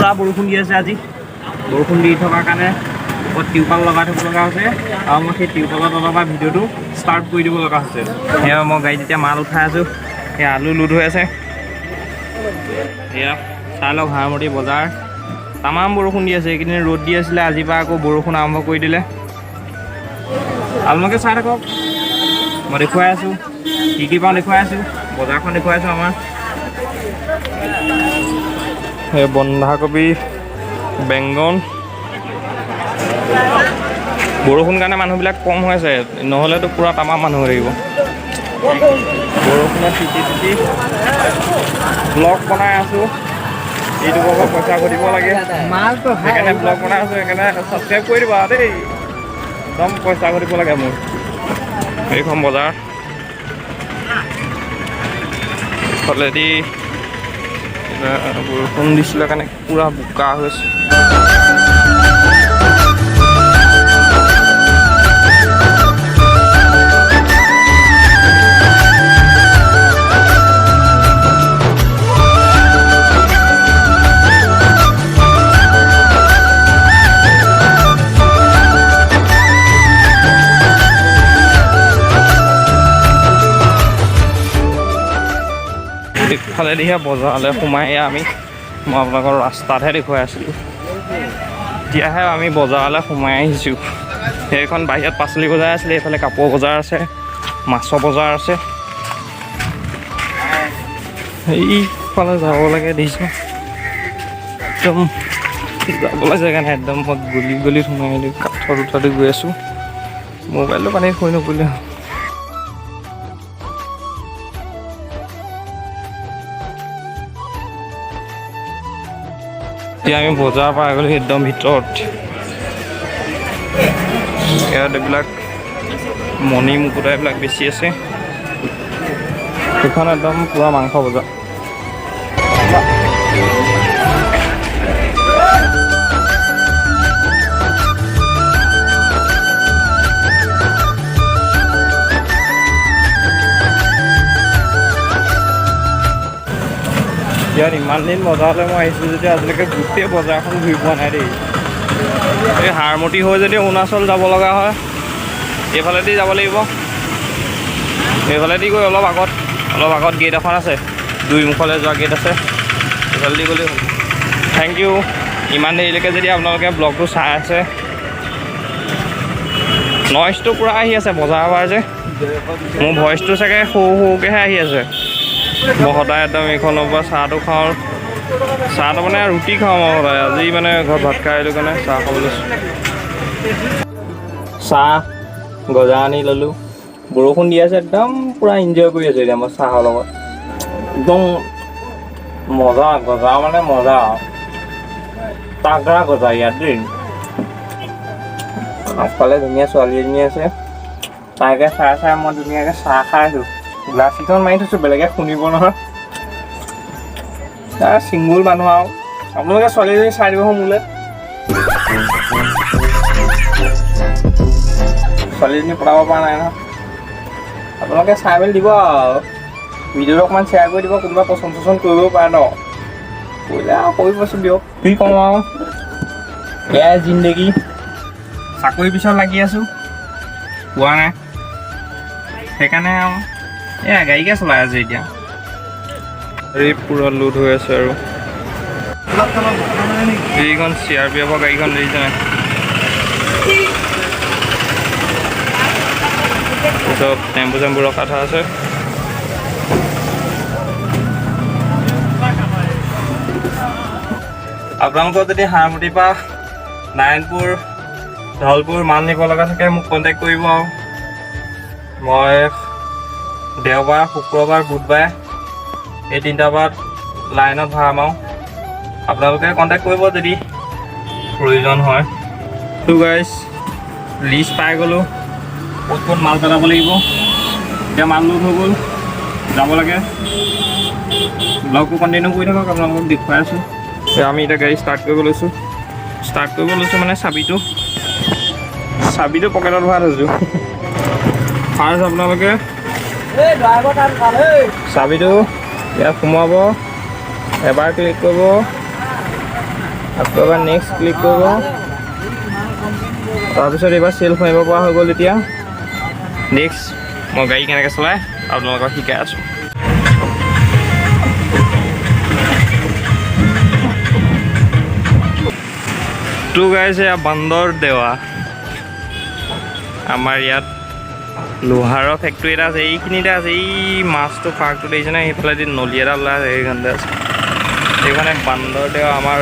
পুৰা বৰষুণ দি আছে আজি বৰষুণ দি থকাৰ কাৰণে ওপৰত টিউপাল লগাই থ'ব লগা হৈছে আৰু মই সেই টিউপালৰ তলৰ পৰা ভিডিঅ'টো ষ্টাৰ্ট কৰি দিব লগা হৈছে সেয়া মই গাড়ীত এতিয়া মাল উঠাই আছোঁ সেয়া আলু লোড হৈ আছে এয়া চাই লওক হাৰমতি বজাৰ তামাম বৰষুণ দি আছে এইকেইদিন ৰ'দ দি আছিলে আজিৰ পৰা আকৌ বৰষুণ আৰম্ভ কৰি দিলে আপোনালোকে চাই থাকক মই দেখুৱাই আছোঁ কি পাওঁ দেখুৱাই আছোঁ বজাৰখন দেখুৱাই আছোঁ আমাৰ এই বন্ধাকবি বেংগন বৰষুণ কাৰণে মানুহবিলাক কম হৈ আছে নহ'লেতো পূৰা তামাম মানুহ হৈ থাকিব বৰষুণত তিতি তিতি ব্লগ বনাই আছোঁ ইউটিউবৰ পইচা ঘটিব লাগে সেইকাৰণে ব্লগ বনাই আছোঁ সেইকাৰণে ছাবস্ক্ৰাইব কৰি দিব আৰু দেই একদম পইচা ঘটিব লাগে মোৰ এইখন বজাৰ ইফালেদি বৰষুণ দিছিলে কাৰণে পূৰা বোকা হৈছে ফালেদিহে বজাৰলৈ সোমাই মই আপোনালোকৰ ৰাস্তাতহে দেখুৱাই আছিলোঁ এতিয়াহে আমি বজাৰলৈ সোমাই আহিছোঁ সেইখন বাহিৰত পাচলি বজাৰ আছিলে এইফালে কাপোৰ বজাৰ আছে মাছৰ বজাৰ আছে সেইফালে যাব লাগে দেখিছোঁ একদম যাবলৈ জেগা নাই একদম মই গলিত সোমাই আহিলোঁ কাঠৰ দুটাতে গৈ আছোঁ মোবাইলটো পানীত হৈ নপৰিলে এতিয়া আমি বজাৰ পৰা গ'লো একদম ভিতৰত ইয়াত এইবিলাক মণি মুকুতা এইবিলাক বেছি আছে সেইখন একদম পূৰা মাংস বজাৰ ইয়াত ইমান দিন বজাৰলৈ মই আহিছোঁ যেতিয়া আজিলৈকে গোটেই বজাৰখন ঘূৰি পোৱা নাই দেই এই হাৰমতি হৈ যদি অৰুণাচল যাব লগা হয় এইফালেদি যাব লাগিব এইফালেদি গৈ অলপ আগত গেট এখন আছে দুইমুখলৈ যোৱা গেট আছে সেইফালেদি গ'লেই হ'ল থেংক ইউ ইমান দেৰিলৈকে যদি আপোনালোকে ব্লগটো চাই আছে নইজটো পূৰা আহি আছে বজাৰ বাৰ যে মোৰ ভইচটো চাগে সৰুকৈহে আহি আছে মই সদায় একদম এইখনৰ পৰা চাহটো খাওঁ চাহটো মানে ৰুটি খাওঁ মই সদায় আজি মানে ঘৰত ভাত খাই আহিলোঁ কাৰণে চাহ খাবলৈ লৈছোঁ চাহ গজা আনি ল'লোঁ বৰষুণ দি আছে একদম পূৰা এনজয় কৰি আছোঁ এতিয়া মই চাহৰ লগত একদম মজা গজা মানে মজা তাগৰা গজা ইয়াত দেই আগফালে ধুনীয়া ছোৱালী এজনী আছে তাইকে চাই মই ধুনীয়াকৈ চাহ খাই আছোঁ গ্লাছ কেইখন মাৰি থৈছোঁ বেলেগে শুনিব নহয় চিংগুল মানুহ আৰু আপোনালোকে ছোৱালীজনী চাই দিব মোলৈ ছোৱালীজনী পঠাব পৰা নাই নহয় আপোনালোকে চাই মেলি দিব আৰু ভিডিঅ'টো অকণমান শ্বেয়াৰ কৰি দিব কোনোবা পচন্দ কৰিব পাৰে ন কৰিলে আৰু কৰিবচোন দিয়ক কি কওঁ আৰু এয়াই জিন্দগী চাকৰি পিছত লাগি আছোঁ পোৱা নাই সেইকাৰণে আৰু এয়া গাড়ীকে চলাই আছে এতিয়া এই পূৰা লোড হৈ আছে আৰু এইখন CRPF গাড়ীখন দেখিছে নাই তাৰপিছত টেম্পু ৰখা থোৱা আছে আপোনালোকৰ যদি হাৰমতিৰ পৰা নাৰায়ণপুৰ ধলপুৰ মাল নিব লগা থাকে মোক কণ্টেক্ট কৰিব আৰু মই দেওবাৰ শুক্ৰবাৰ বুধবাৰে এই 3টা বাৰত লাইনত ভাড়া মাৰোঁ আপোনালোকে কণ্টেক্ট কৰিব যদি প্ৰয়োজন হয় তো গাইজ লিষ্ট পাই গ'লোঁ ক'ত মাল পেলাব লাগিব এতিয়া মাল লোড হৈ গ'ল যাব লাগে ব্লগটো কণ্টিনিউ কৰি থাকক আপোনালোকক দেখুৱাই আছোঁ আমি এতিয়া গাড়ী ষ্টাৰ্ট কৰিব লৈছোঁ মানে চাবিটো পকেটত ভৰাই থৈছোঁ ফাৰ্ষ্ট আপোনালোকে চাবিটো ইয়াত সোমাব এবাৰ ক্লিক কৰিব আকৌ এবাৰ নেক্সট ক্লিক কৰিব তাৰপিছত এইবাৰ চেল্ফ মাৰিব পৰা হৈ গ'ল এতিয়া নেক্সট মই গাড়ী কেনেকৈ চলাই আপোনালোকক শিকাই আছোঁ তো গাইজ এয়া বান্দৰ দেৱা আমাৰ ইয়াত লোহাৰৰ ফেক্টৰী এটা আছে এইখিনিতে আছে এই মাছটো পাৰ্কটো দেখিছে নে সেইফালেদি নলী এটা ওলাই আছে সেইখনতে আছে সেইকাৰণে বান্দৰ দেৱা আমাৰ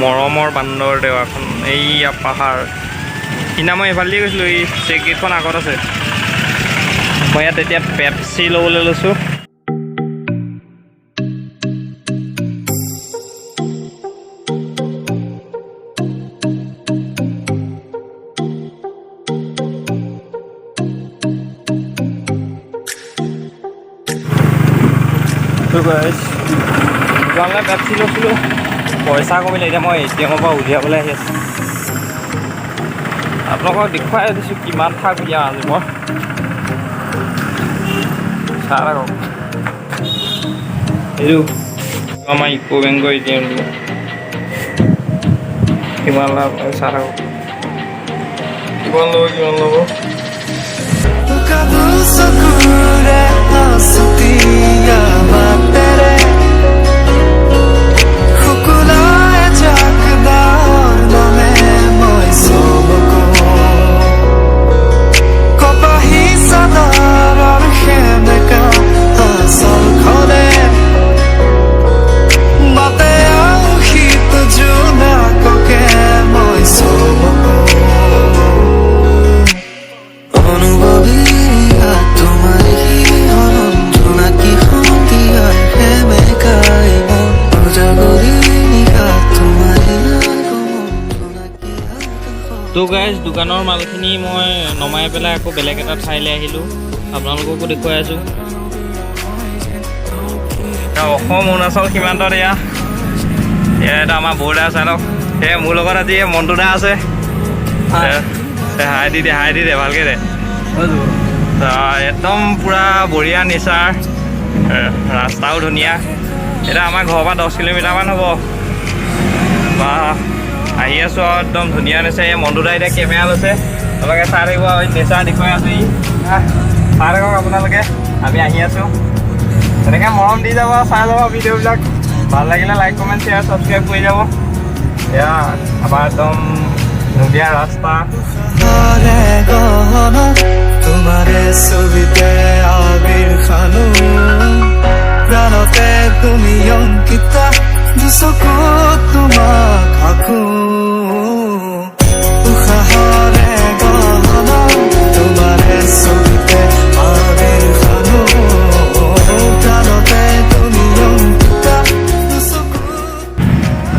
মৰমৰ বান্দৰ দেৱাখন এইয়া পাহাৰ সিদিনা মই এইফালেদি গৈছিলোঁ এই চেক গেটখন আগত আছে মই ইয়াত এতিয়া পেপচি ল'বলৈ লৈছোঁ দোকানলৈ পেপচি লৈছিলোঁ পইচা কমিলে এতিয়া মই ATM পৰা উলিয়াবলৈ আহি আছোঁ আপোনালোকক দেখুৱাই দিছোঁ কিমান থাক দিয়া আজি মই চাহ ৰাখক এইটো আমাৰ ইকো বেংকৰ ATM কিমান লাভ চাহ ৰাখক কিমান ল'ব তো গাইজ দোকানৰ মালখিনি মই নমাই পেলাই আকৌ বেলেগ এটা ঠাইলৈ আহিলোঁ আপোনালোককো দেখুৱাই আছোঁ অসম অৰুণাচল সীমান্তত এয়া এটা আমাৰ বৰ্ডাৰ চাই লওক সেয়া মোৰ লগত আজি মণ্টু দা আছে হাই দি দে ভালকৈ দে একদম পূৰা বঢ়িয়া নেচাৰ ৰাস্তাও ধুনীয়া এতিয়া আমাৰ ঘৰৰ পৰা 10 কিলোমিটাৰমান হ'ব বা আহি আছোঁ আৰু একদম ধুনীয়া নেচাৰ এই মণ্টু দা এতিয়া কেমেৰা লৈছে আপোনালোকে চাই থাকিব নেচাৰ দেখুৱাই আছোঁ চাই থাকক আপোনালোকে আমি আহি আছোঁ তেনেকৈ মৰম দি যাব চাই যাব ভিডিঅ'বিলাক ভাল লাগিলে লাইক কমেণ্ট শ্বেয়াৰ ছাবস্ক্ৰাইব কৰি যাব এয়া আমাৰ একদম ধুনীয়া ৰাস্তা তোমাৰে ছবিতে আবিৰ খানো প্ৰাণতে তুমি অংকিতা দুচকুত তোমাক আঁকো উশাহৰে গহনা তোমাৰে ছবিতে আবিৰ খানো প্ৰাণতে তুমি অংকিতা দুচকুত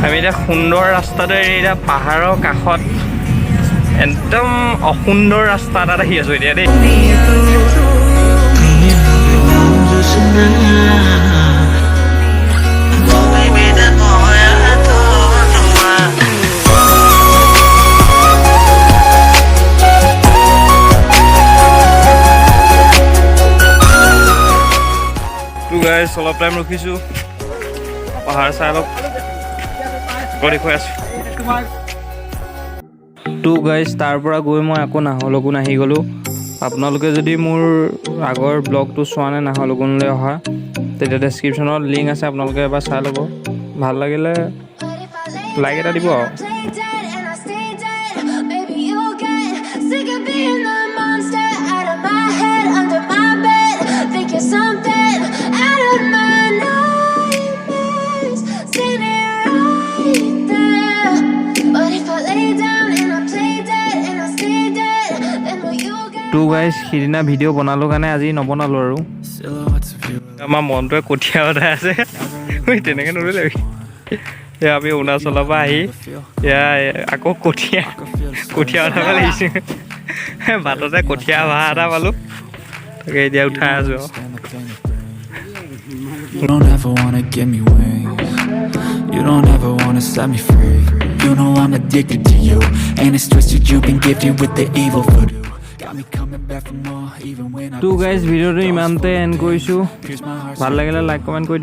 আমি এতিয়া সুন্দৰ ৰাস্তাতে এতিয়া পাহাৰৰ কাষত একদম অসুন্দৰ ৰাস্তা এটাত আহি আছোঁ এতিয়া দেই গাইজ অলপ টাইম ৰখিছোঁ পাহাৰ চাই অলপ দেখুৱাই আছোঁ তো গাইজ তাৰ পৰা গৈ মই আকৌ নাহৰলগুন আহি গ'লোঁ আপোনালোকে যদি মোৰ আগৰ ব্লগটো চোৱা নাই নাহৰলগুনলৈ অহা তেতিয়া ডেছক্ৰিপশ্যনত লিংক আছে আপোনালোকে এবাৰ চাই ল'ব ভাল লাগিলে লাইক এটা দিব আৰু তো গাইজ সিদিনা ভিডিঅ' বনালোঁ কাৰণে আজি নবনালোঁ আৰু আমাৰ মনটোৱে কঠীয়া উঠাই আছে তেনেকৈ নদলে এয়া আমি অৰুণাচলৰ পৰা আহি এয়া আকৌ কঠীয়া উঠাব লাগিছোঁ বাটতে কঠীয়া ভাড়া এটা পালোঁ তাকে এতিয়া উঠাই আছোঁ You don't ever wanna give me wings. You don't ever wanna set me free. You know I'm addicted to you, and it's twisted. You've been gifted with the evil voodoo. Got me coming back for more, even when I. তো guys ভিডিঅ'টো ইমানতে and কৰিছোঁ ভাল লাগিলে like comment কৰি